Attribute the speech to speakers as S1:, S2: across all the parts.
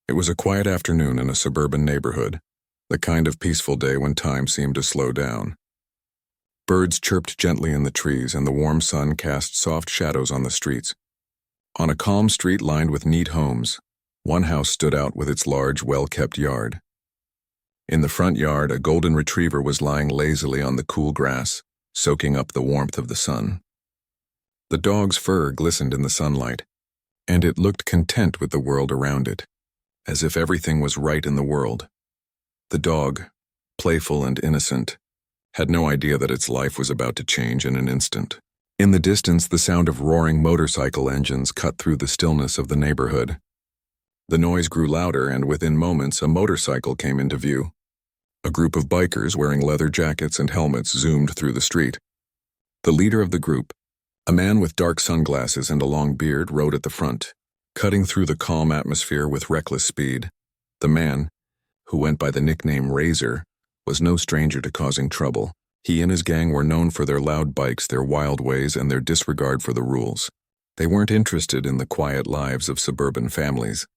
S1: It was a quiet afternoon in a suburban neighborhood, the kind of peaceful day when time seemed to slow down. Birds chirped gently in the trees, and the warm sun cast soft shadows on the streets. On a calm street lined with neat homes, one house stood out with its large, well-kept yard. In the front yard, a golden retriever was lying lazily on the cool grass, soaking up the warmth of the sun. The dog's fur glistened in the sunlight, and it looked content with the world around it, as if everything was right in the world. The dog, playful and innocent, had no idea that its life was about to change in an instant. In the distance, the sound of roaring motorcycle engines cut through the stillness of the neighborhood. The noise grew louder, and within moments, a motorcycle came into view. A group of bikers wearing leather jackets and helmets zoomed through the street. The leader of the group, a man with dark sunglasses and a long beard, rode at the front, cutting through the calm atmosphere with reckless speed. The man, who went by the nickname Razor, was no stranger to causing trouble. He and his gang were known for their loud bikes, their wild ways, and their disregard for the rules. They weren't interested in the quiet lives of suburban families.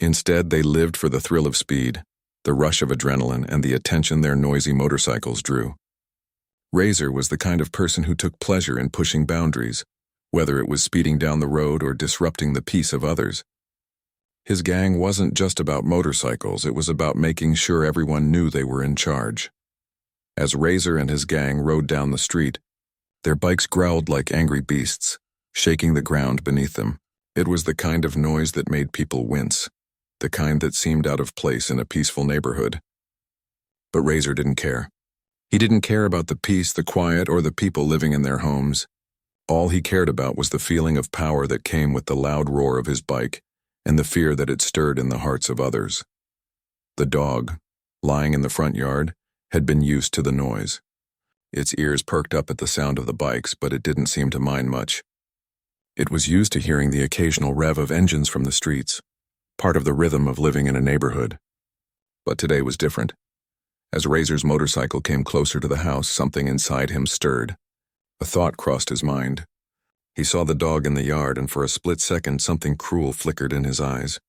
S1: Instead, they lived for the thrill of speed, the rush of adrenaline, and the attention their noisy motorcycles drew. Razor was the kind of person who took pleasure in pushing boundaries, whether it was speeding down the road or disrupting the peace of others. His gang wasn't just about motorcycles, it was about making sure everyone knew they were in charge. As Razor and his gang rode down the street, their bikes growled like angry beasts, shaking the ground beneath them. It was the kind of noise that made people wince, the kind that seemed out of place in a peaceful neighborhood. But Razor didn't care. He didn't care about the peace, the quiet, or the people living in their homes. All he cared about was the feeling of power that came with the loud roar of his bike and the fear that it stirred in the hearts of others. The dog, lying in the front yard, had been used to the noise. Its ears perked up at the sound of the bikes, but it didn't seem to mind much. It was used to hearing the occasional rev of engines from the streets, part of the rhythm of living in a neighborhood. But today was different. As Razor's motorcycle came closer to the house, something inside him stirred. A thought crossed his mind. He saw the dog in the yard, and for a split second something cruel flickered in his eyes.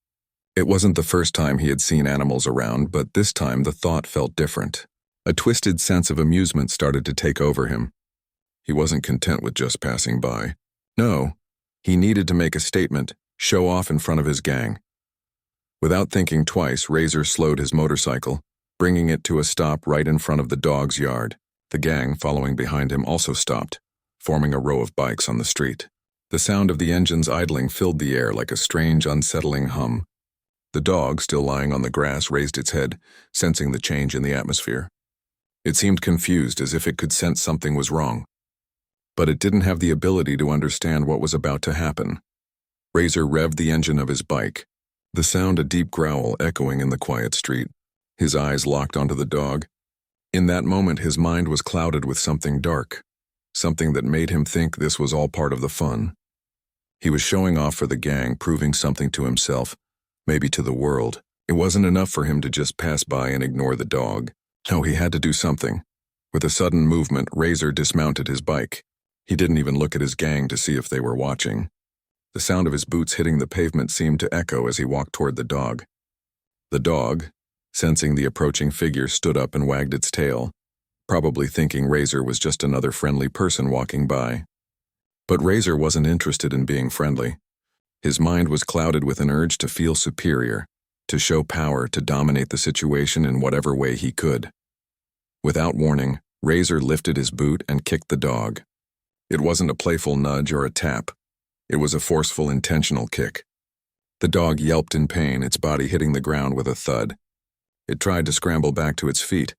S1: It wasn't the first time he had seen animals around, but this time the thought felt different. A twisted sense of amusement started to take over him. He wasn't content with just passing by. No, he needed to make a statement, show off in front of his gang. Without thinking twice, Razor slowed his motorcycle, bringing it to a stop right in front of the dog's yard. The gang, following behind him, also stopped, forming a row of bikes on the street. The sound of the engines idling filled the air like a strange, unsettling hum. The dog, still lying on the grass, raised its head, sensing the change in the atmosphere. It seemed confused, as if it could sense something was wrong. But it didn't have the ability to understand what was about to happen. Razor revved the engine of his bike, the sound a deep growl echoing in the quiet street. His eyes locked onto the dog. In that moment, his mind was clouded with something dark, something that made him think this was all part of the fun. He was showing off for the gang, proving something to himself, maybe to the world. It wasn't enough for him to just pass by and ignore the dog. No, he had to do something. With a sudden movement, Razor dismounted his bike. He didn't even look at his gang to see if they were watching. The sound of his boots hitting the pavement seemed to echo as he walked toward the dog. The dog, sensing the approaching figure, stood up and wagged its tail, probably thinking Razor was just another friendly person walking by. But Razor wasn't interested in being friendly. His mind was clouded with an urge to feel superior, to show power, to dominate the situation in whatever way he could. Without warning, Razor lifted his boot and kicked the dog. It wasn't a playful nudge or a tap. It was a forceful, intentional kick. The dog yelped in pain, its body hitting the ground with a thud. It tried to scramble back to its feet,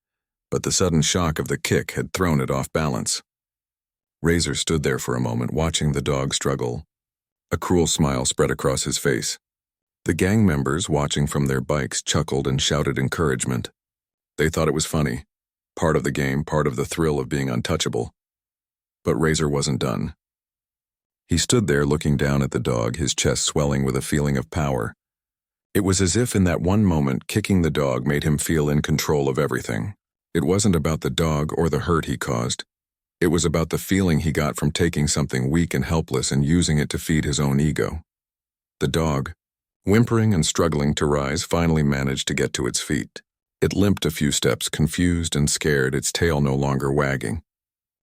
S1: but the sudden shock of the kick had thrown it off balance. Razor stood there for a moment, watching the dog struggle. A cruel smile spread across his face. The gang members, watching from their bikes, chuckled and shouted encouragement. They thought it was funny, part of the game, part of the thrill of being untouchable. But Razor wasn't done. He stood there looking down at the dog, his chest swelling with a feeling of power. It was as if in that one moment, kicking the dog made him feel in control of everything. It wasn't about the dog or the hurt he caused. It was about the feeling he got from taking something weak and helpless and using it to feed his own ego. The dog, Whimpering and struggling to rise, finally managed to get to its feet. It limped a few steps, confused and scared, its tail no longer wagging.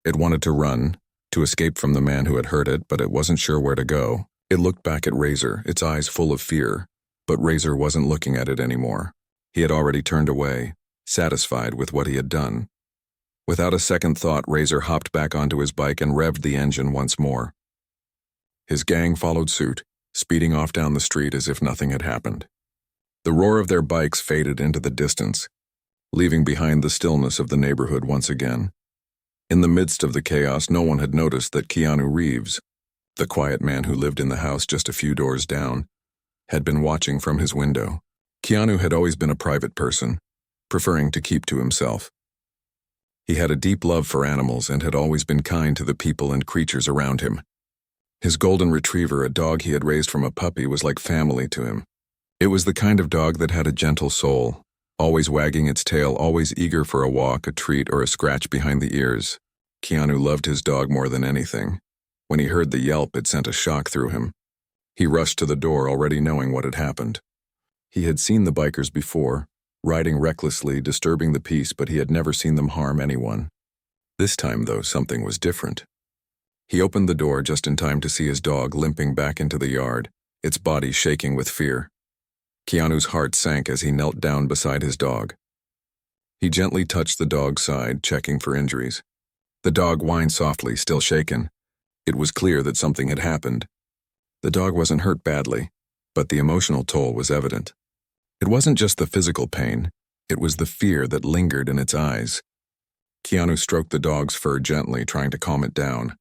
S1: It wanted to run, to escape from the man who had hurt it, but it wasn't sure where to go. It looked back at Razor, its eyes full of fear, but Razor wasn't looking at it anymore. He had already turned away, satisfied with what he had done. Without a second thought, Razor hopped back onto his bike and revved the engine once more. His gang followed suit, speeding off down the street as if nothing had happened. The roar of their bikes faded into the distance, leaving behind the stillness of the neighborhood once again. In the midst of the chaos, no one had noticed that Keanu Reeves, the quiet man who lived in the house just a few doors down, had been watching from his window. Keanu had always been a private person, preferring to keep to himself. He had a deep love for animals and had always been kind to the people and creatures around him. His golden retriever, a dog he had raised from a puppy, was like family to him. It was the kind of dog that had a gentle soul, always wagging its tail, always eager for a walk, a treat, or a scratch behind the ears. Keanu loved his dog more than anything. When he heard the yelp, it sent a shock through him. He rushed to the door, already knowing what had happened. He had seen the bikers before, riding recklessly, disturbing the peace, but he had never seen them harm anyone. This time, though, something was different. He opened the door just in time to see his dog limping back into the yard, its body shaking with fear. Keanu's heart sank as he knelt down beside his dog. He gently touched the dog's side, checking for injuries. The dog whined softly, still shaken. It was clear that something had happened. The dog wasn't hurt badly, but the emotional toll was evident. It wasn't just the physical pain, it was the fear that lingered in its eyes. Keanu stroked the dog's fur gently, trying to calm it down.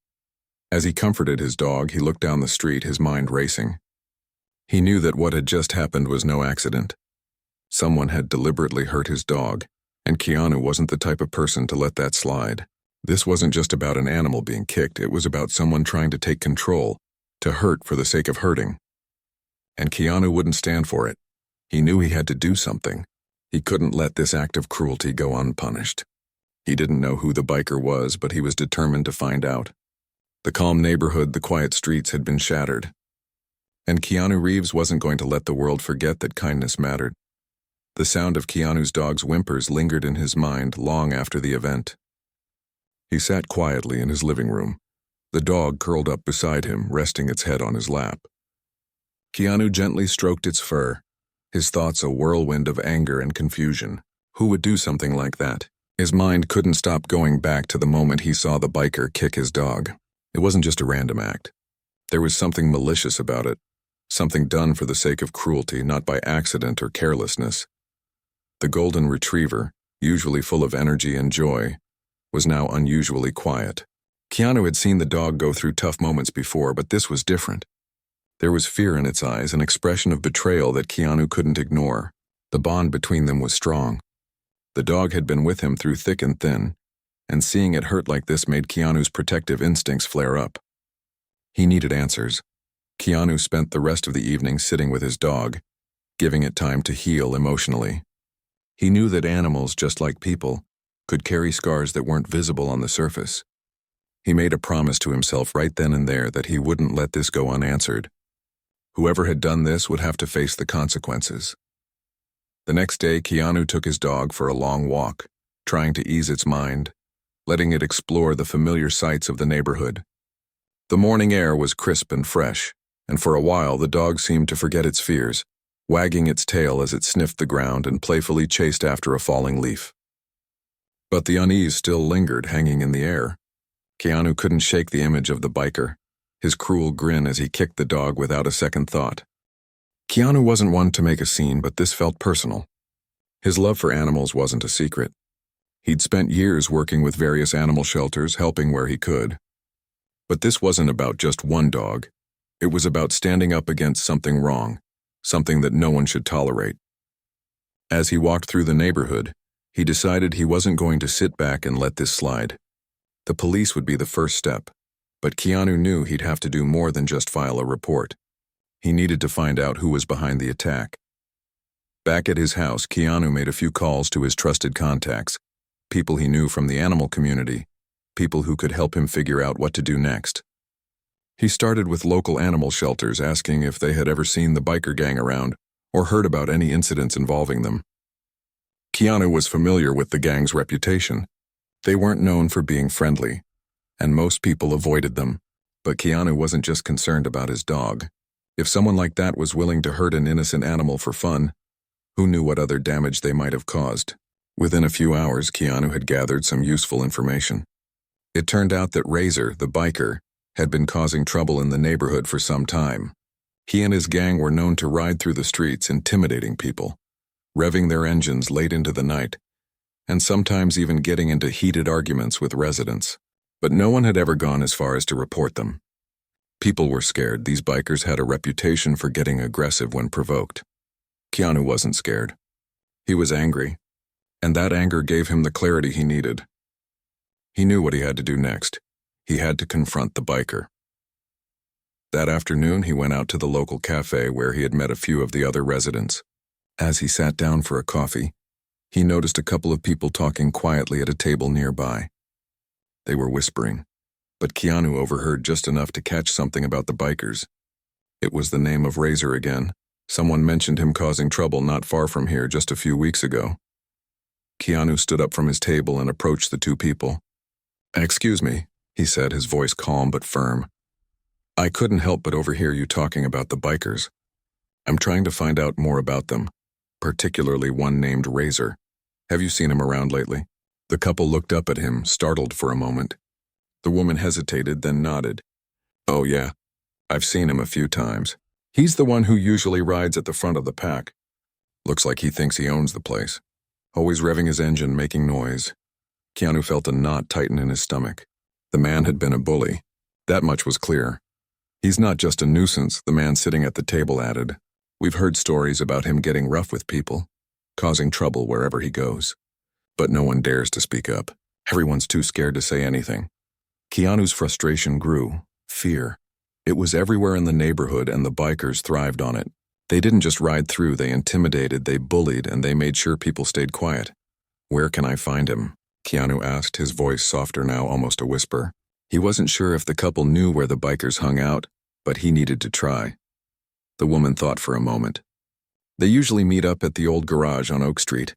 S1: As he comforted his dog, he looked down the street, his mind racing. He knew that what had just happened was no accident. Someone had deliberately hurt his dog, and Keanu wasn't the type of person to let that slide. This wasn't just about an animal being kicked, it was about someone trying to take control, to hurt for the sake of hurting. And Keanu wouldn't stand for it. He knew he had to do something. He couldn't let this act of cruelty go unpunished. He didn't know who the biker was, but he was determined to find out. The calm neighborhood, the quiet streets had been shattered. And Keanu Reeves wasn't going to let the world forget that kindness mattered. The sound of Keanu's dog's whimpers lingered in his mind long after the event. He sat quietly in his living room, the dog curled up beside him, resting its head on his lap. Keanu gently stroked its fur, his thoughts a whirlwind of anger and confusion. Who would do something like that? His mind couldn't stop going back to the moment he saw the biker kick his dog. It wasn't just a random act. There was something malicious about it. Something done for the sake of cruelty, not by accident or carelessness. The golden retriever, usually full of energy and joy, was now unusually quiet. Keanu had seen the dog go through tough moments before, but this was different. There was fear in its eyes, an expression of betrayal that Keanu couldn't ignore. The bond between them was strong. The dog had been with him through thick and thin, and seeing it hurt like this made Keanu's protective instincts flare up. He needed answers. Keanu spent the rest of the evening sitting with his dog, giving it time to heal emotionally. He knew that animals, just like people, could carry scars that weren't visible on the surface. He made a promise to himself right then and there that he wouldn't let this go unanswered. Whoever had done this would have to face the consequences. The next day, Keanu took his dog for a long walk, trying to ease its mind, letting it explore the familiar sights of the neighborhood. The morning air was crisp and fresh, and for a while the dog seemed to forget its fears, wagging its tail as it sniffed the ground and playfully chased after a falling leaf. But the unease still lingered, hanging in the air. Keanu couldn't shake the image of the biker, his cruel grin as he kicked the dog without a second thought. Keanu wasn't one to make a scene, but this felt personal. His love for animals wasn't a secret. He'd spent years working with various animal shelters, helping where he could. But this wasn't about just one dog. It was about standing up against something wrong, something that no one should tolerate. As he walked through the neighborhood, he decided he wasn't going to sit back and let this slide. The police would be the first step, but Keanu knew he'd have to do more than just file a report. He needed to find out who was behind the attack. Back at his house, Keanu made a few calls to his trusted contacts, people he knew from the animal community, people who could help him figure out what to do next. He started with local animal shelters, asking if they had ever seen the biker gang around or heard about any incidents involving them. Keanu was familiar with the gang's reputation. They weren't known for being friendly, and most people avoided them. But Keanu wasn't just concerned about his dog. If someone like that was willing to hurt an innocent animal for fun, who knew what other damage they might have caused? Within a few hours, Keanu had gathered some useful information. It turned out that Razor, the biker, had been causing trouble in the neighborhood for some time. He and his gang were known to ride through the streets intimidating people, revving their engines late into the night, and sometimes even getting into heated arguments with residents. But no one had ever gone as far as to report them. People were scared. These bikers had a reputation for getting aggressive when provoked. Keanu wasn't scared. He was angry, and that anger gave him the clarity he needed. He knew what he had to do next. He had to confront the biker. That afternoon, he went out to the local cafe where he had met a few of the other residents. As he sat down for a coffee, he noticed a couple of people talking quietly at a table nearby. They were whispering, but Keanu overheard just enough to catch something about the bikers. It was the name of Razor again. Someone mentioned him causing trouble not far from here just a few weeks ago. Keanu stood up from his table and approached the two people. "Excuse me," he said, his voice calm but firm. "I couldn't help but overhear you talking about the bikers. I'm trying to find out more about them, particularly one named Razor. Have you seen him around lately?" The couple looked up at him, startled for a moment. The woman hesitated, then nodded. "Oh yeah, I've seen him a few times. He's the one who usually rides at the front of the pack. Looks like he thinks he owns the place. Always revving his engine, making noise." Keanu felt a knot tighten in his stomach. The man had been a bully. That much was clear. "He's not just a nuisance," the man sitting at the table added. "We've heard stories about him getting rough with people, causing trouble wherever he goes. But no one dares to speak up. Everyone's too scared to say anything." Keanu's frustration grew. Fear. It was everywhere in the neighborhood, and the bikers thrived on it. They didn't just ride through, they intimidated, they bullied, and they made sure people stayed quiet. "Where can I find him?" Keanu asked, his voice softer now, almost a whisper. He wasn't sure if the couple knew where the bikers hung out, but he needed to try. The woman thought for a moment. "They usually meet up at the old garage on Oak Street.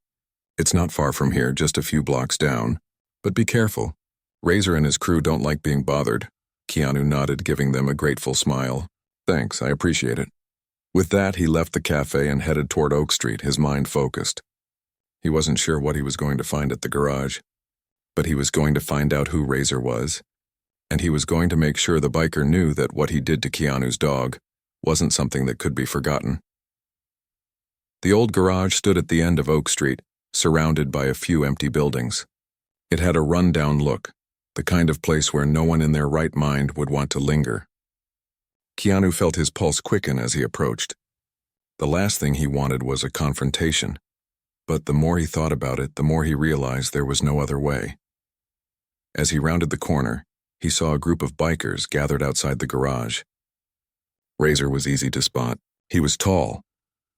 S1: It's not far from here, just a few blocks down. But be careful. Razor and his crew don't like being bothered." Keanu nodded, giving them a grateful smile. "Thanks, I appreciate it." With that, he left the cafe and headed toward Oak Street, his mind focused. He wasn't sure what he was going to find at the garage, but he was going to find out who Razor was, and he was going to make sure the biker knew that what he did to Keanu's dog wasn't something that could be forgotten. The old garage stood at the end of Oak Street, surrounded by a few empty buildings. It had a run-down look, the kind of place where no one in their right mind would want to linger. Keanu felt his pulse quicken as he approached. The last thing he wanted was a confrontation, but the more he thought about it, the more he realized there was no other way. As he rounded the corner, he saw a group of bikers gathered outside the garage. Razor was easy to spot. He was tall,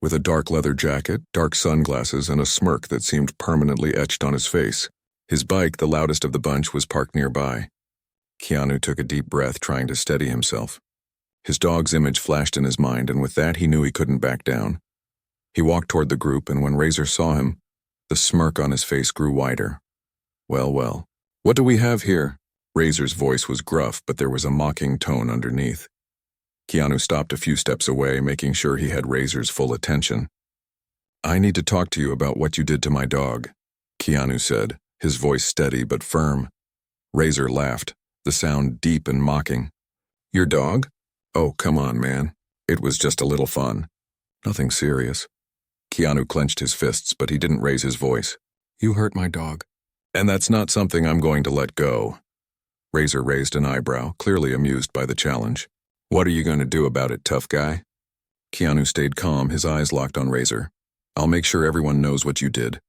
S1: with a dark leather jacket, dark sunglasses, and a smirk that seemed permanently etched on his face. His bike, the loudest of the bunch, was parked nearby. Keanu took a deep breath, trying to steady himself. His dog's image flashed in his mind, and with that, he knew he couldn't back down. He walked toward the group, and when Razor saw him, the smirk on his face grew wider. "Well, well, what do we have here?" Razor's voice was gruff, but there was a mocking tone underneath. Keanu stopped a few steps away, making sure he had Razor's full attention. "I need to talk to you about what you did to my dog," Keanu said, his voice steady but firm. Razor laughed, the sound deep and mocking. "Your dog? Oh, come on, man. It was just a little fun. Nothing serious." Keanu clenched his fists, but he didn't raise his voice. "You hurt my dog, and that's not something I'm going to let go." Razor raised an eyebrow, clearly amused by the challenge. "What are you going to do about it, tough guy?" Keanu stayed calm, his eyes locked on Razor. "I'll make sure everyone knows what you did.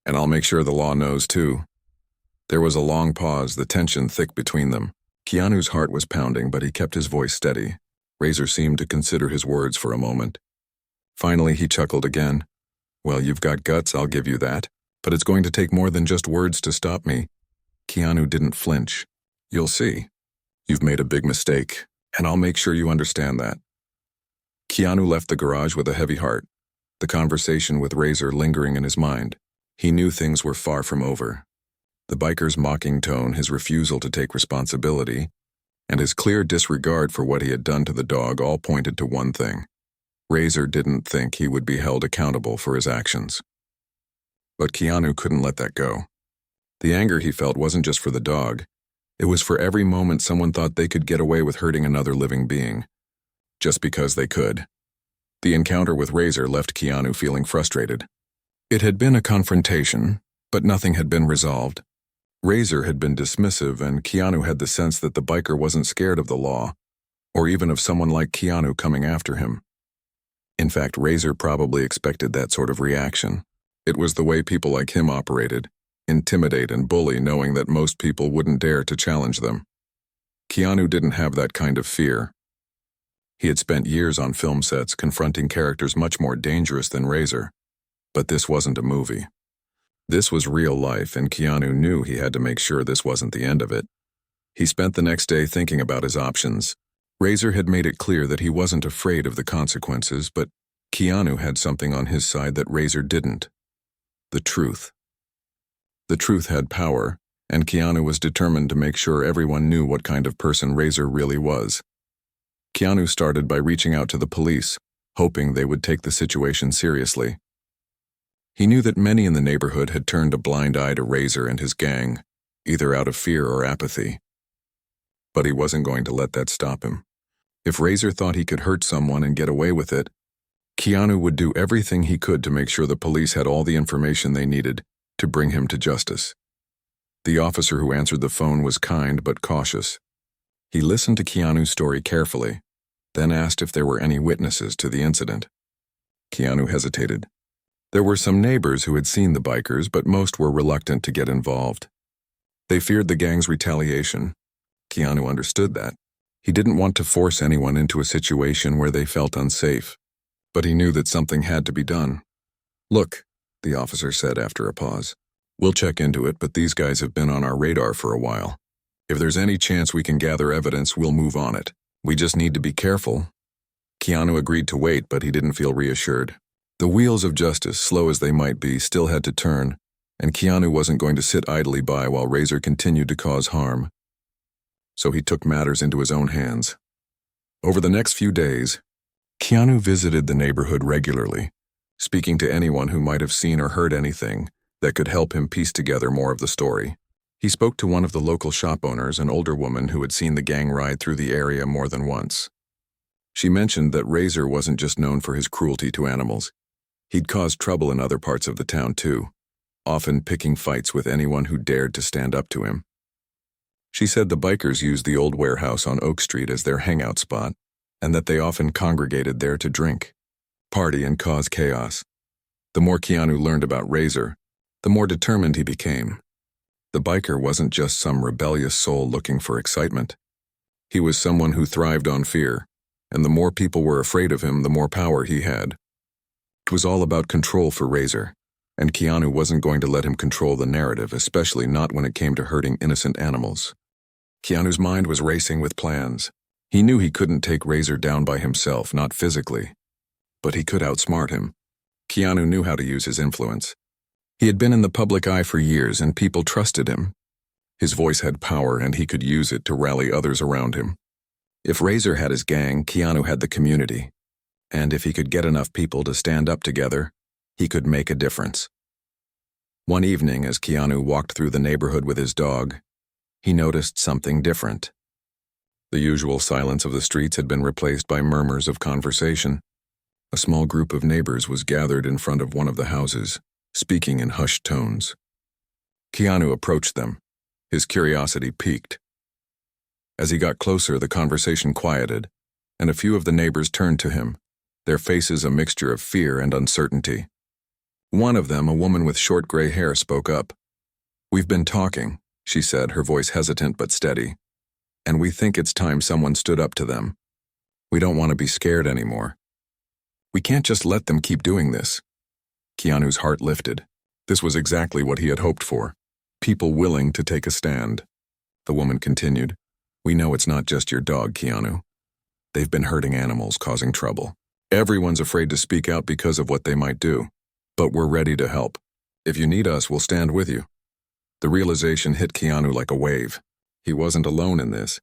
S1: And I'll make sure the law knows, too." There was a long pause, the tension thick between them. Keanu's heart was pounding, but he kept his voice steady. Razor seemed to consider his words for a moment. Finally, he chuckled again. "Well, you've got guts, I'll give you that. But it's going to take more than just words to stop me." Keanu didn't flinch. "You'll see. You've made a big mistake. And I'll make sure you understand that. Keanu left the garage with a heavy heart, the conversation with Razor lingering in his mind. He knew things were far from over. The biker's mocking tone, his refusal to take responsibility, and his clear disregard for what he had done to the dog all pointed to one thing. Razor didn't think he would be held accountable for his actions. But Keanu couldn't let that go. The anger he felt wasn't just for the dog. It was for every moment someone thought they could get away with hurting another living being, just because they could. The encounter with Razor left Keanu feeling frustrated. It had been a confrontation, but nothing had been resolved. Razor had been dismissive, and Keanu had the sense that the biker wasn't scared of the law, or even of someone like Keanu coming after him. In fact, Razor probably expected that sort of reaction. It was the way people like him operated, intimidate and bully, knowing that most people wouldn't dare to challenge them. Keanu didn't have that kind of fear. He had spent years on film sets confronting characters much more dangerous than Razor. But this wasn't a movie. This was real life, and Keanu knew he had to make sure this wasn't the end of it. He spent the next day thinking about his options. Razor had made it clear that he wasn't afraid of the consequences, but Keanu had something on his side that Razor didn't. The truth. The truth had power, and Keanu was determined to make sure everyone knew what kind of person Razor really was. Keanu started by reaching out to the police, hoping they would take the situation seriously. He knew that many in the neighborhood had turned a blind eye to Razor and his gang, either out of fear or apathy. But he wasn't going to let that stop him. If Razor thought he could hurt someone and get away with it, Keanu would do everything he could to make sure the police had all the information they needed to bring him to justice. The officer who answered the phone was kind but cautious. He listened to Keanu's story carefully, then asked if there were any witnesses to the incident. Keanu hesitated. There were some neighbors who had seen the bikers, but most were reluctant to get involved. They feared the gang's retaliation. Keanu understood that. He didn't want to force anyone into a situation where they felt unsafe, but he knew that something had to be done. "Look," the officer said after a pause, "we'll check into it, but these guys have been on our radar for a while. If there's any chance we can gather evidence, we'll move on it. We just need to be careful." Keanu agreed to wait, but he didn't feel reassured. The wheels of justice, slow as they might be, still had to turn, and Keanu wasn't going to sit idly by while Razor continued to cause harm. So he took matters into his own hands. Over the next few days, Keanu visited the neighborhood regularly, speaking to anyone who might have seen or heard anything that could help him piece together more of the story. He spoke to one of the local shop owners, an older woman who had seen the gang ride through the area more than once. She mentioned that Razor wasn't just known for his cruelty to animals. He'd caused trouble in other parts of the town too, often picking fights with anyone who dared to stand up to him. She said the bikers used the old warehouse on Oak Street as their hangout spot, and that they often congregated there to drink, party, and cause chaos. The more Keanu learned about Razor, the more determined he became. The biker wasn't just some rebellious soul looking for excitement. He was someone who thrived on fear, and the more people were afraid of him, the more power he had. It was all about control for Razor, and Keanu wasn't going to let him control the narrative, especially not when it came to hurting innocent animals. Keanu's mind was racing with plans. He knew he couldn't take Razor down by himself, not physically, but he could outsmart him. Keanu knew how to use his influence. He had been in the public eye for years, and people trusted him. His voice had power, and he could use it to rally others around him. If Razor had his gang, Keanu had the community. And if he could get enough people to stand up together, he could make a difference. One evening, as Keanu walked through the neighborhood with his dog, he noticed something different. The usual silence of the streets had been replaced by murmurs of conversation. A small group of neighbors was gathered in front of one of the houses, speaking in hushed tones. Keanu approached them, his curiosity piqued. As he got closer, the conversation quieted, and a few of the neighbors turned to him, their faces a mixture of fear and uncertainty. One of them, a woman with short gray hair, spoke up. "We've been talking," she said, her voice hesitant but steady, "and we think it's time someone stood up to them. We don't want to be scared anymore. We can't just let them keep doing this." Keanu's heart lifted. This was exactly what he had hoped for. People willing to take a stand. The woman continued, "We know it's not just your dog, Keanu. They've been hurting animals, causing trouble. Everyone's afraid to speak out because of what they might do. But we're ready to help. If you need us, we'll stand with you. The realization hit Keanu like a wave. He wasn't alone in this.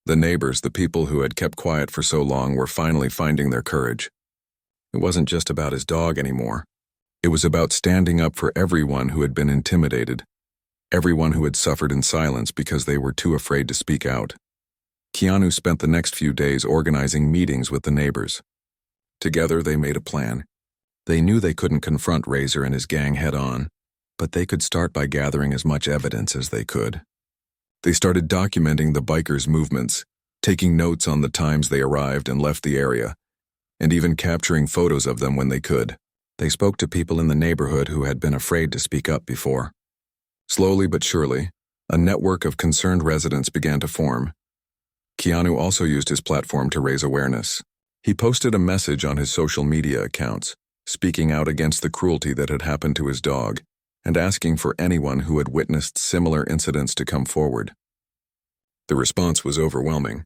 S1: The neighbors, the people who had kept quiet for so long, were finally finding their courage. It wasn't just about his dog anymore. It was about standing up for everyone who had been intimidated, everyone who had suffered in silence because they were too afraid to speak out. Keanu spent the next few days organizing meetings with the neighbors. Together, they made a plan. They knew they couldn't confront Razor and his gang head-on, but they could start by gathering as much evidence as they could. They started documenting the bikers' movements, taking notes on the times they arrived and left the area, and even capturing photos of them when they could. They spoke to people in the neighborhood who had been afraid to speak up before. Slowly but surely, a network of concerned residents began to form. Keanu also used his platform to raise awareness. He posted a message on his social media accounts, speaking out against the cruelty that had happened to his dog, and asking for anyone who had witnessed similar incidents to come forward. The response was overwhelming.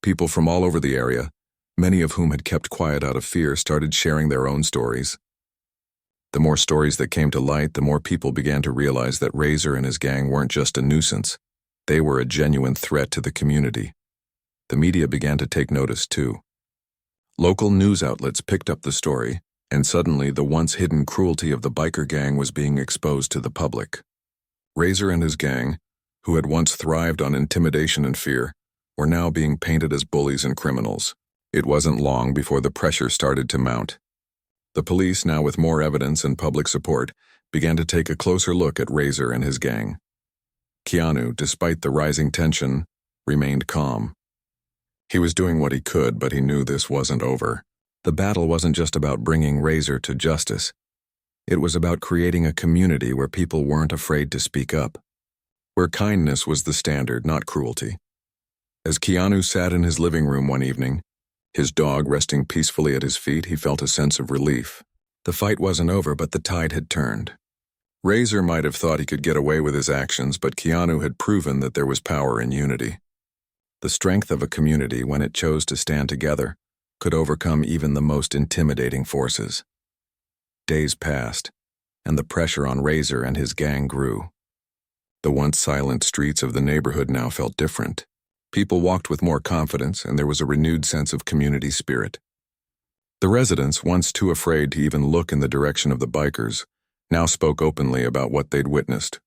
S1: People from all over the area, many of whom had kept quiet out of fear, started sharing their own stories. The more stories that came to light, the more people began to realize that Razor and his gang weren't just a nuisance. They were a genuine threat to the community. The media began to take notice too. Local news outlets picked up the story, and suddenly the once hidden cruelty of the biker gang was being exposed to the public. Razor and his gang, who had once thrived on intimidation and fear, were now being painted as bullies and criminals. It wasn't long before the pressure started to mount. The police, now with more evidence and public support, began to take a closer look at Razor and his gang. Keanu, despite the rising tension, remained calm. He was doing what he could, but he knew this wasn't over. The battle wasn't just about bringing Razor to justice. It was about creating a community where people weren't afraid to speak up, where kindness was the standard, not cruelty. As Keanu sat in his living room one evening, his dog resting peacefully at his feet, he felt a sense of relief. The fight wasn't over, but the tide had turned. Razor might have thought he could get away with his actions, but Keanu had proven that there was power in unity. The strength of a community, when it chose to stand together, could overcome even the most intimidating forces. Days passed, and the pressure on Razor and his gang grew. The once silent streets of the neighborhood now felt different. People walked with more confidence, and there was a renewed sense of community spirit. The residents, once too afraid to even look in the direction of the bikers, now spoke openly about what they'd witnessed.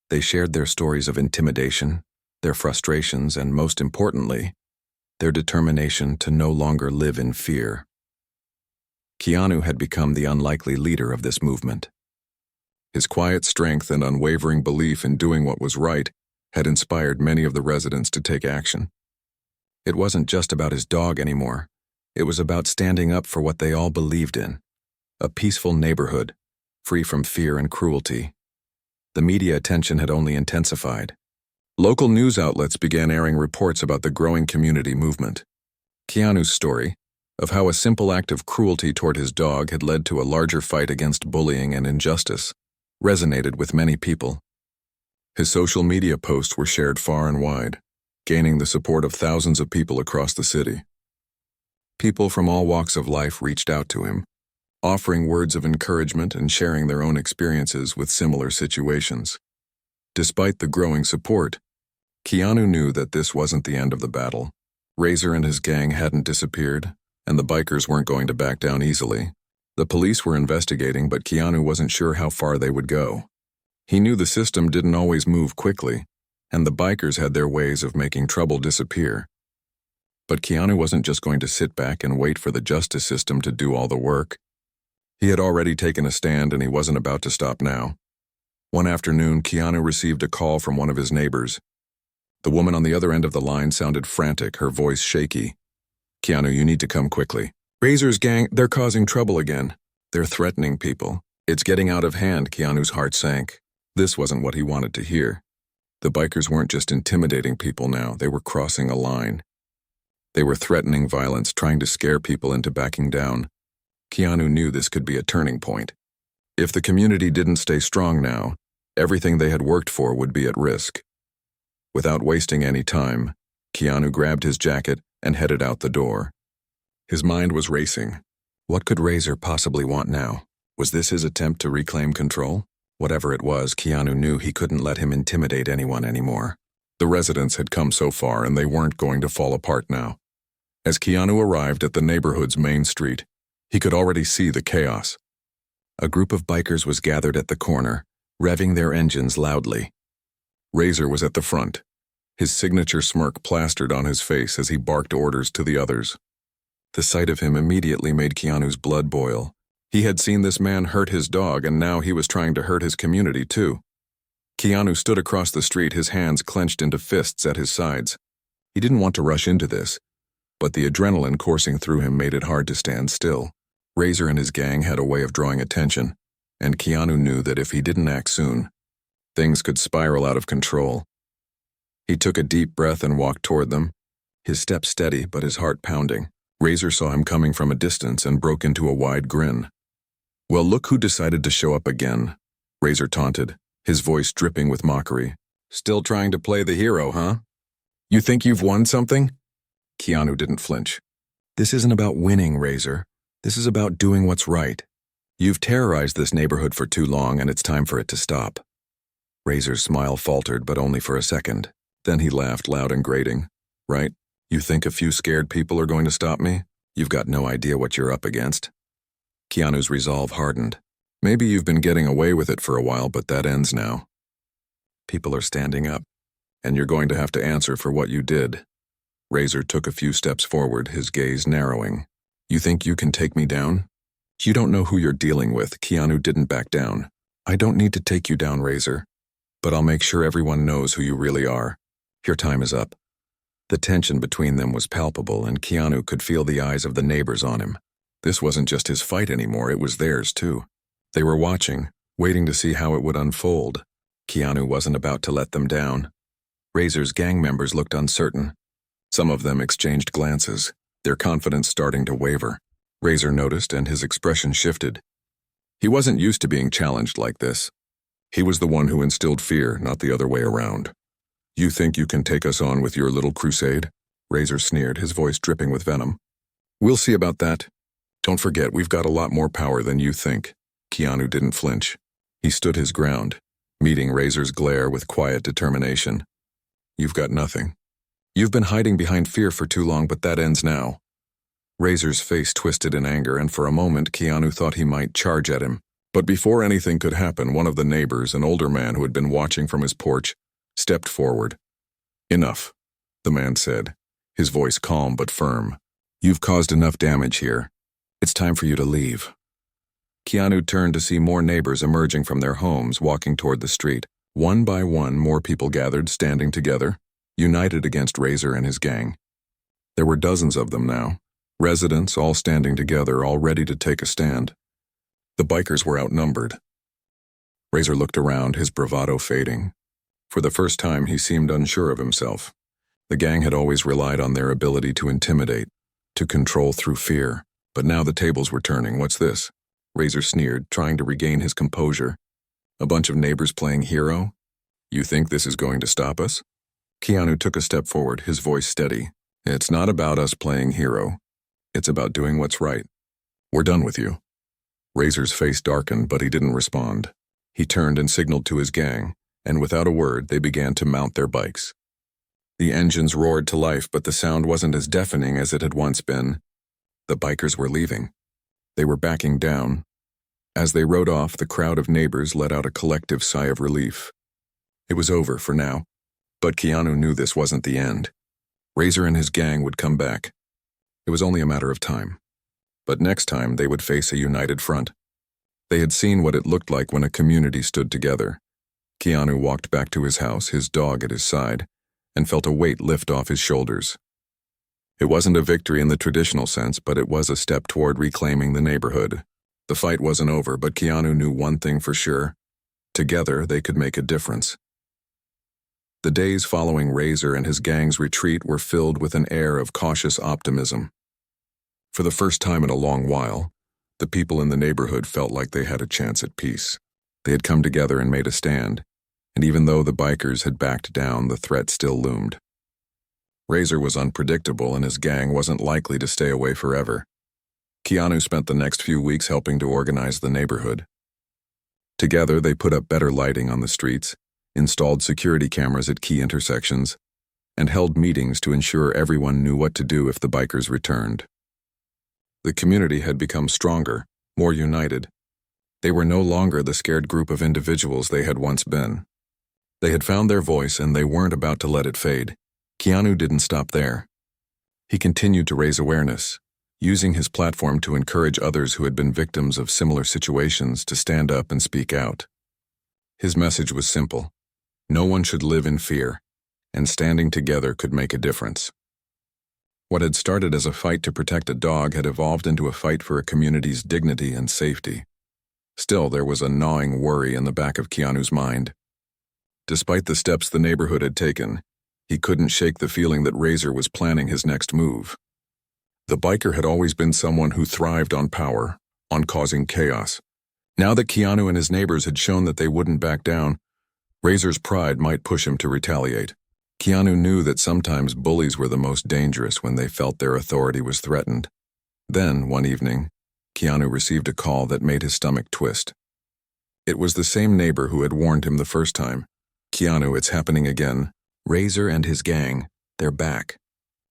S1: They shared their stories of intimidation, their frustrations, and most importantly, their determination to no longer live in fear. Keanu had become the unlikely leader of this movement. His quiet strength and unwavering belief in doing what was right had inspired many of the residents to take action. It wasn't just about his dog anymore. It was about standing up for what they all believed in: a peaceful neighborhood, free from fear and cruelty. The media attention had only intensified. Local news outlets began airing reports about the growing community movement. Keanu's story, of how a simple act of cruelty toward his dog had led to a larger fight against bullying and injustice, resonated with many people. His social media posts were shared far and wide, gaining the support of thousands of people across the city. People from all walks of life reached out to him, offering words of encouragement and sharing their own experiences with similar situations. Despite the growing support, Keanu knew that this wasn't the end of the battle. Razor and his gang hadn't disappeared, and the bikers weren't going to back down easily. The police were investigating, but Keanu wasn't sure how far they would go. He knew the system didn't always move quickly, and the bikers had their ways of making trouble disappear. But Keanu wasn't just going to sit back and wait for the justice system to do all the work. He had already taken a stand, and he wasn't about to stop now. One afternoon, Keanu received a call from one of his neighbors. The woman on the other end of the line sounded frantic, her voice shaky. "Keanu, you need to come quickly. Razor's gang, they're causing trouble again. They're threatening people. It's getting out of hand." Keanu's heart sank. This wasn't what he wanted to hear. The bikers weren't just intimidating people now, they were crossing a line. They were threatening violence, trying to scare people into backing down. Keanu knew this could be a turning point. If the community didn't stay strong now, everything they had worked for would be at risk. Without wasting any time, Keanu grabbed his jacket and headed out the door. His mind was racing. What could Razor possibly want now? Was this his attempt to reclaim control? Whatever it was, Keanu knew he couldn't let him intimidate anyone anymore. The residents had come so far and they weren't going to fall apart now. As Keanu arrived at the neighborhood's main street, he could already see the chaos. A group of bikers was gathered at the corner, revving their engines loudly. Razor was at the front, his signature smirk plastered on his face as he barked orders to the others. The sight of him immediately made Keanu's blood boil. He had seen this man hurt his dog, and now he was trying to hurt his community too. Keanu stood across the street, his hands clenched into fists at his sides. He didn't want to rush into this, but the adrenaline coursing through him made it hard to stand still. Razor and his gang had a way of drawing attention, and Keanu knew that if he didn't act soon, things could spiral out of control. He took a deep breath and walked toward them, his step steady but his heart pounding. Razor saw him coming from a distance and broke into a wide grin. "Well, look who decided to show up again," Razor taunted, his voice dripping with mockery. "Still trying to play the hero, huh? You think you've won something?" Keanu didn't flinch. "This isn't about winning, Razor. This is about doing what's right. You've terrorized this neighborhood for too long, and it's time for it to stop." Razor's smile faltered, but only for a second. Then he laughed loud and grating. "Right? You think a few scared people are going to stop me? You've got no idea what you're up against." Keanu's resolve hardened. "Maybe you've been getting away with it for a while, but that ends now. People are standing up, and you're going to have to answer for what you did." Razor took a few steps forward, his gaze narrowing. "You think you can take me down? You don't know who you're dealing with." Keanu didn't back down. "I don't need to take you down, Razor, but I'll make sure everyone knows who you really are. Your time is up." The tension between them was palpable, and Keanu could feel the eyes of the neighbors on him. This wasn't just his fight anymore, it was theirs too. They were watching, waiting to see how it would unfold. Keanu wasn't about to let them down. Razor's gang members looked uncertain. Some of them exchanged glances, their confidence starting to waver. Razor noticed, and his expression shifted. He wasn't used to being challenged like this. He was the one who instilled fear, not the other way around. "You think you can take us on with your little crusade?" Razor sneered, his voice dripping with venom. "We'll see about that. Don't forget, we've got a lot more power than you think." Keanu didn't flinch. He stood his ground, meeting Razor's glare with quiet determination. "You've got nothing. You've been hiding behind fear for too long, but that ends now." Razor's face twisted in anger, and for a moment Keanu thought he might charge at him. But before anything could happen, one of the neighbors, an older man who had been watching from his porch, stepped forward. "Enough," the man said, his voice calm but firm. "You've caused enough damage here. It's time for you to leave." Keanu turned to see more neighbors emerging from their homes, walking toward the street. One by one, more people gathered, standing together, united against Razor and his gang. There were dozens of them now, residents all standing together, all ready to take a stand. The bikers were outnumbered. Razor looked around, his bravado fading. For the first time, he seemed unsure of himself. The gang had always relied on their ability to intimidate, to control through fear. But now the tables were turning. "What's this?" Razor sneered, trying to regain his composure. "A bunch of neighbors playing hero? You think this is going to stop us?" Keanu took a step forward, his voice steady. "It's not about us playing hero. It's about doing what's right. We're done with you." Razor's face darkened, but he didn't respond. He turned and signaled to his gang, and without a word, they began to mount their bikes. The engines roared to life, but the sound wasn't as deafening as it had once been. The bikers were leaving. They were backing down. As they rode off, the crowd of neighbors let out a collective sigh of relief. It was over for now, but Keanu knew this wasn't the end. Razor and his gang would come back. It was only a matter of time. But next time, they would face a united front. They had seen what it looked like when a community stood together. Keanu walked back to his house, his dog at his side, and felt a weight lift off his shoulders. It wasn't a victory in the traditional sense, but it was a step toward reclaiming the neighborhood. The fight wasn't over, but Keanu knew one thing for sure. Together, they could make a difference. The days following Razor and his gang's retreat were filled with an air of cautious optimism. For the first time in a long while, the people in the neighborhood felt like they had a chance at peace. They had come together and made a stand, and even though the bikers had backed down, the threat still loomed. Razor was unpredictable and his gang wasn't likely to stay away forever. Keanu spent the next few weeks helping to organize the neighborhood. Together, they put up better lighting on the streets, installed security cameras at key intersections, and held meetings to ensure everyone knew what to do if the bikers returned. The community had become stronger, more united. They were no longer the scared group of individuals they had once been. They had found their voice and they weren't about to let it fade. Keanu didn't stop there. He continued to raise awareness, using his platform to encourage others who had been victims of similar situations to stand up and speak out. His message was simple. No one should live in fear, and standing together could make a difference. What had started as a fight to protect a dog had evolved into a fight for a community's dignity and safety. Still, there was a gnawing worry in the back of Keanu's mind. Despite the steps the neighborhood had taken, he couldn't shake the feeling that Razor was planning his next move. The biker had always been someone who thrived on power, on causing chaos. Now that Keanu and his neighbors had shown that they wouldn't back down, Razor's pride might push him to retaliate. Keanu knew that sometimes bullies were the most dangerous when they felt their authority was threatened. Then, one evening, Keanu received a call that made his stomach twist. It was the same neighbor who had warned him the first time. "Keanu, it's happening again. Razor and his gang, they're back.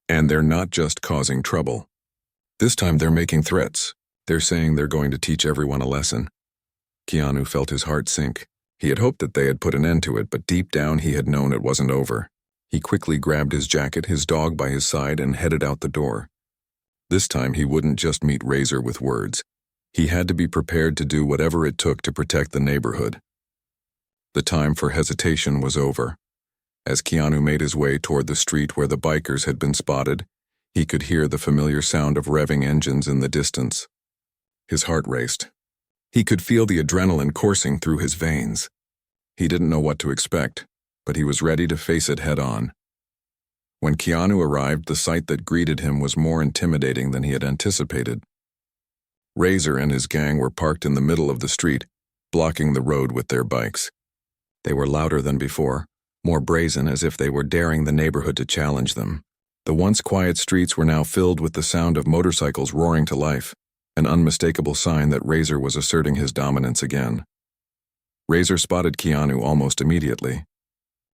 S1: And they're not just causing trouble. This time they're making threats. They're saying they're going to teach everyone a lesson." Keanu felt his heart sink. He had hoped that they had put an end to it, but deep down he had known it wasn't over. He quickly grabbed his jacket, his dog by his side, and headed out the door. This time he wouldn't just meet Razor with words. He had to be prepared to do whatever it took to protect the neighborhood. The time for hesitation was over. As Keanu made his way toward the street where the bikers had been spotted, he could hear the familiar sound of revving engines in the distance. His heart raced. He could feel the adrenaline coursing through his veins. He didn't know what to expect, but he was ready to face it head-on. When Keanu arrived, the sight that greeted him was more intimidating than he had anticipated. Razor and his gang were parked in the middle of the street, blocking the road with their bikes. They were louder than before, more brazen, as if they were daring the neighborhood to challenge them. The once quiet streets were now filled with the sound of motorcycles roaring to life, an unmistakable sign that Razor was asserting his dominance again. Razor spotted Keanu almost immediately.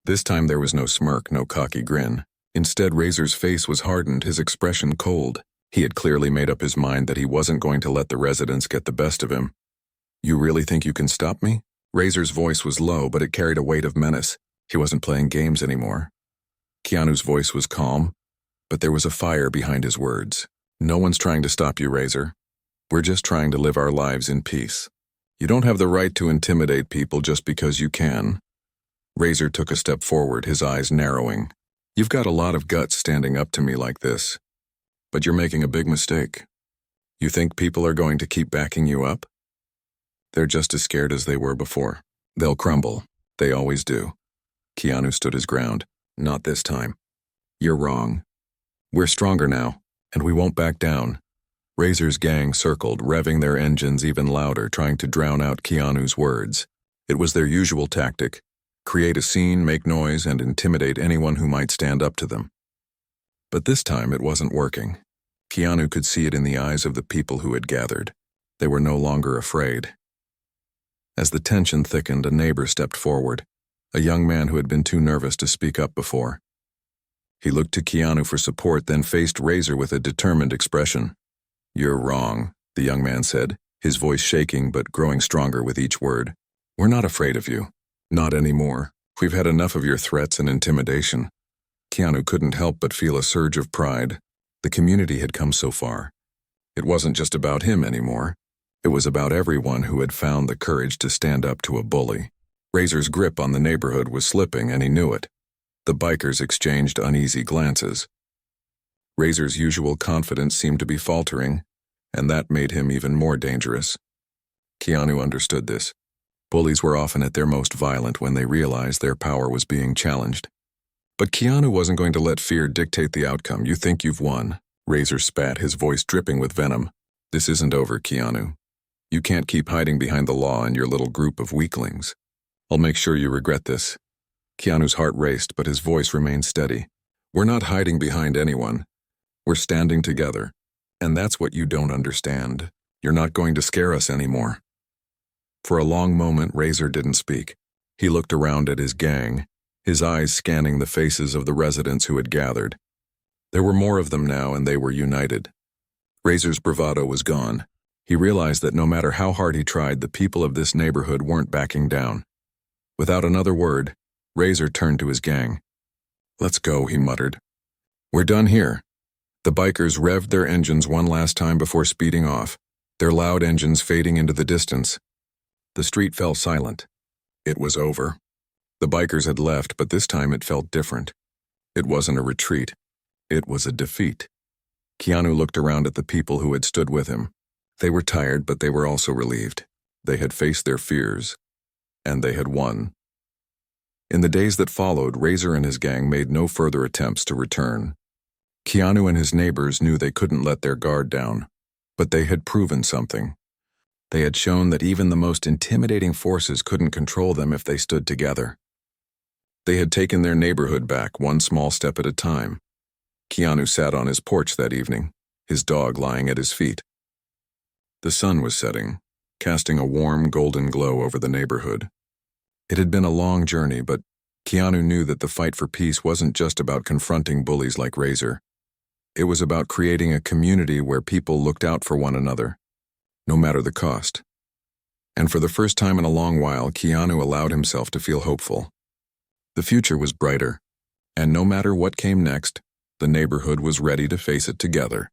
S1: This time there was no smirk, no cocky grin. Instead, Razor's face was hardened, his expression cold. He had clearly made up his mind that he wasn't going to let the residents get the best of him. "You really think you can stop me?" Razor's voice was low, but it carried a weight of menace. He wasn't playing games anymore. Keanu's voice was calm, but there was a fire behind his words. "No one's trying to stop you, Razor. We're just trying to live our lives in peace. You don't have the right to intimidate people just because you can." Razor took a step forward, his eyes narrowing. "You've got a lot of guts standing up to me like this, but you're making a big mistake. You think people are going to keep backing you up? They're just as scared as they were before. They'll crumble. They always do." Keanu stood his ground. "Not this time. You're wrong. We're stronger now, and we won't back down." Razor's gang circled, revving their engines even louder, trying to drown out Keanu's words. It was their usual tactic: create a scene, make noise, and intimidate anyone who might stand up to them. But this time it wasn't working. Keanu could see it in the eyes of the people who had gathered. They were no longer afraid. As the tension thickened, a neighbor stepped forward, a young man who had been too nervous to speak up before. He looked to Keanu for support, then faced Razor with a determined expression. "You're wrong," the young man said, his voice shaking but growing stronger with each word. "We're not afraid of you. Not anymore. We've had enough of your threats and intimidation." Keanu couldn't help but feel a surge of pride. The community had come so far. It wasn't just about him anymore. It was about everyone who had found the courage to stand up to a bully. Razor's grip on the neighborhood was slipping, and he knew it. The bikers exchanged uneasy glances. Razor's usual confidence seemed to be faltering, and that made him even more dangerous. Keanu understood this. Bullies were often at their most violent when they realized their power was being challenged. But Keanu wasn't going to let fear dictate the outcome. "You think you've won." Razor spat, his voice dripping with venom. "This isn't over, Keanu. You can't keep hiding behind the law and your little group of weaklings. I'll make sure you regret this." Keanu's heart raced, but his voice remained steady. We're not hiding behind anyone. We're standing together. And that's what you don't understand. You're not going to scare us anymore." For a long moment, Razor didn't speak. He looked around at his gang, his eyes scanning the faces of the residents who had gathered. There were more of them now, and they were united. Razor's bravado was gone. He realized that no matter how hard he tried, the people of this neighborhood weren't backing down. Without another word, Razor turned to his gang. "Let's go," he muttered. "We're done here." The bikers revved their engines one last time before speeding off, their loud engines fading into the distance. The street fell silent. It was over. The bikers had left, but this time it felt different. It wasn't a retreat. It was a defeat. Keanu looked around at the people who had stood with him. They were tired, but they were also relieved. They had faced their fears, and they had won. In the days that followed, Razor and his gang made no further attempts to return. Keanu and his neighbors knew they couldn't let their guard down, but they had proven something. They had shown that even the most intimidating forces couldn't control them if they stood together. They had taken their neighborhood back one small step at a time. Keanu sat on his porch that evening, his dog lying at his feet. The sun was setting, casting a warm golden glow over the neighborhood. It had been a long journey, but Keanu knew that the fight for peace wasn't just about confronting bullies like Razor. It was about creating a community where people looked out for one another, no matter the cost. And for the first time in a long while, Keanu allowed himself to feel hopeful. The future was brighter, and no matter what came next, the neighborhood was ready to face it together.